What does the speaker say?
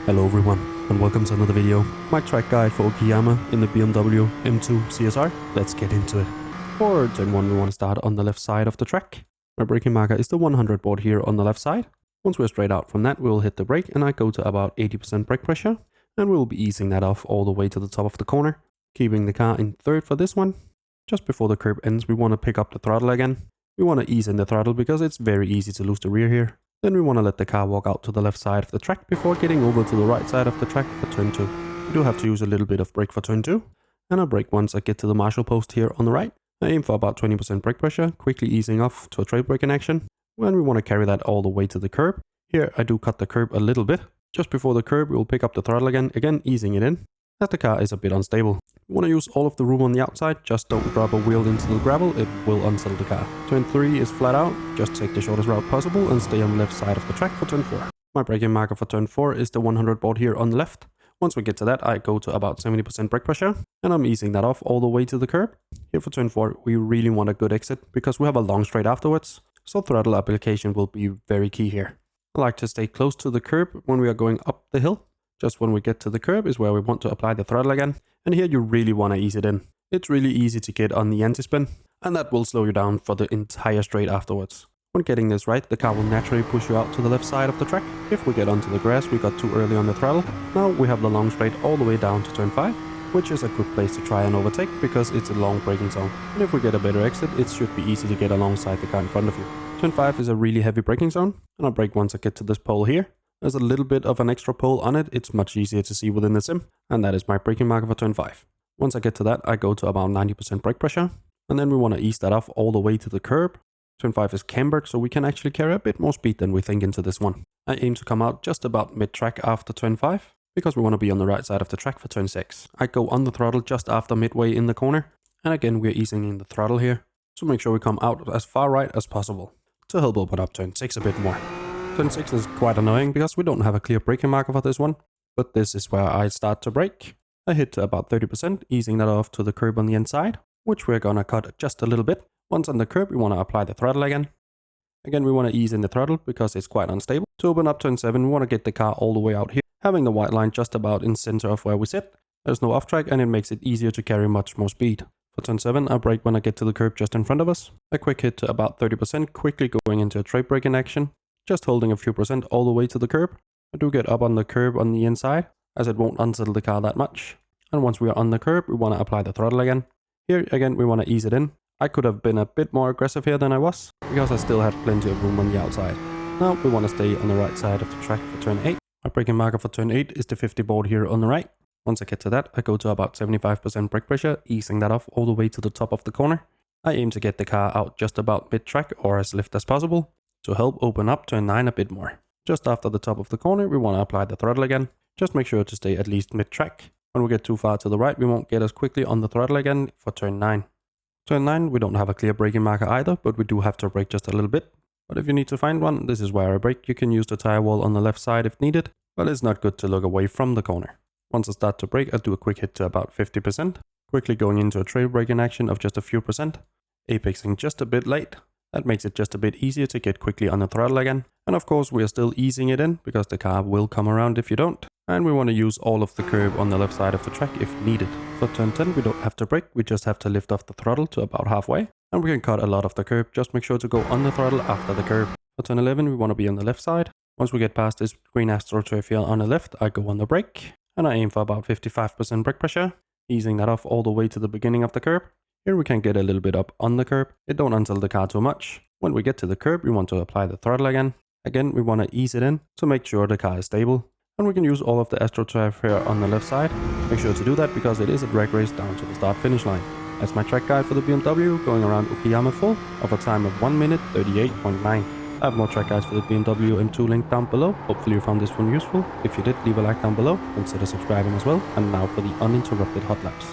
Hello everyone, and welcome to another video. My track guide for Okayama in the BMW M2 CSR. Let's get into it. For turn 1 we want to start on the left side of the track. My braking marker is the 100 board here on the left side. Once we're straight out from that, we'll hit the brake and I go to about 80% brake pressure. And we'll be easing that off all the way to the top of the corner. Keeping the car in third for this one. Just before the curb ends, we want to pick up the throttle again. We want to ease in the throttle because it's very easy to lose the rear here. Then we want to let the car walk out to the left side of the track before getting over to the right side of the track for turn 2. We do have to use a little bit of brake for turn 2. And I brake once I get to the marshal post here on the right. I aim for about 20% brake pressure, quickly easing off to a trade brake in action. When we want to carry that all the way to the curb. Here I do cut the curb a little bit. Just before the curb we will pick up the throttle again easing it in, as the car is a bit unstable. We want to use all of the room on the outside, just don't drop a wheel into the gravel, it will unsettle the car. Turn 3 is flat out, just take the shortest route possible and stay on the left side of the track for turn 4. My braking marker for turn 4 is the 100 board here on the left. Once we get to that, I go to about 70% brake pressure, and I'm easing that off all the way to the curb. Here for turn 4, we really want a good exit, because we have a long straight afterwards, so throttle application will be very key here. I like to stay close to the curb when we are going up the hill. Just when we get to the curb is where we want to apply the throttle again, and here you really want to ease it in. It's really easy to get on the anti-spin, and that will slow you down for the entire straight afterwards. When getting this right, the car will naturally push you out to the left side of the track. If we get onto the grass, we got too early on the throttle. Now we have the long straight all the way down to turn 5, which is a good place to try and overtake because it's a long braking zone. And if we get a better exit, it should be easy to get alongside the car in front of you. Turn 5 is a really heavy braking zone, and I'll brake once I get to this pole here. There's a little bit of an extra pole on it, it's much easier to see within the sim, and that is my braking marker for turn 5. Once I get to that, I go to about 90% brake pressure, and then we want to ease that off all the way to the curb. Turn 5 is cambered, so we can actually carry a bit more speed than we think into this one. I aim to come out just about mid-track after turn 5, because we want to be on the right side of the track for turn 6. I go on the throttle just after midway in the corner, and again we're easing in the throttle here, to make sure we come out as far right as possible, to help open up turn 6 a bit more. Turn 6 is quite annoying because we don't have a clear braking marker for this one, but this is where I start to brake. I hit to about 30%, easing that off to the curb on the inside, which we're gonna cut just a little bit. Once on the curb, we want to apply the throttle again. Again, we want to ease in the throttle because it's quite unstable. To open up turn 7, we want to get the car all the way out here, having the white line just about in center of where we sit. There's no off track and it makes it easier to carry much more speed. For turn 7, I brake when I get to the curb just in front of us. A quick hit to about 30%, quickly going into a trade brake in action. Just holding a few percent all the way to the curb. I do get up on the curb on the inside, as it won't unsettle the car that much. And once we are on the curb, we want to apply the throttle again. Here again, we want to ease it in. I could have been a bit more aggressive here than I was, because I still had plenty of room on the outside. Now we want to stay on the right side of the track for turn 8. My braking marker for turn 8 is the 50 board here on the right. Once I get to that, I go to about 75% brake pressure, easing that off all the way to the top of the corner. I aim to get the car out just about mid-track or as lift as possible, to help open up turn 9 a bit more. Just after the top of the corner, we want to apply the throttle again. Just make sure to stay at least mid-track. When we get too far to the right, we won't get as quickly on the throttle again for turn 9. Turn 9, we don't have a clear braking marker either, but we do have to brake just a little bit. But if you need to find one, this is where I brake. You can use the tire wall on the left side if needed, but it's not good to look away from the corner. Once I start to brake, I do a quick hit to about 50%, quickly going into a trade brake in action of just a few percent, apexing just a bit late. That makes it just a bit easier to get quickly on the throttle again. And of course we are still easing it in, because the car will come around if you don't. And we want to use all of the curb on the left side of the track if needed. For turn 10 we don't have to brake, we just have to lift off the throttle to about halfway. And we can cut a lot of the curb, just make sure to go on the throttle after the curb. For turn 11 we want to be on the left side. Once we get past this green astroturf here on the left, I go on the brake. And I aim for about 55% brake pressure, easing that off all the way to the beginning of the curb. Here we can get a little bit up on the curb. It don't unsettle the car too much. When we get to the curb, we want to apply the throttle again. Again, we want to ease it in to make sure the car is stable. And we can use all of the astroturf here on the left side. Make sure to do that because it is a drag race down to the start finish line. That's my track guide for the BMW going around Okayama full of a time of 1 minute 38.9. I have more track guides for the BMW M2 linked down below. Hopefully you found this one useful. If you did, leave a like down below. Consider subscribing as well. And now for the uninterrupted hot laps.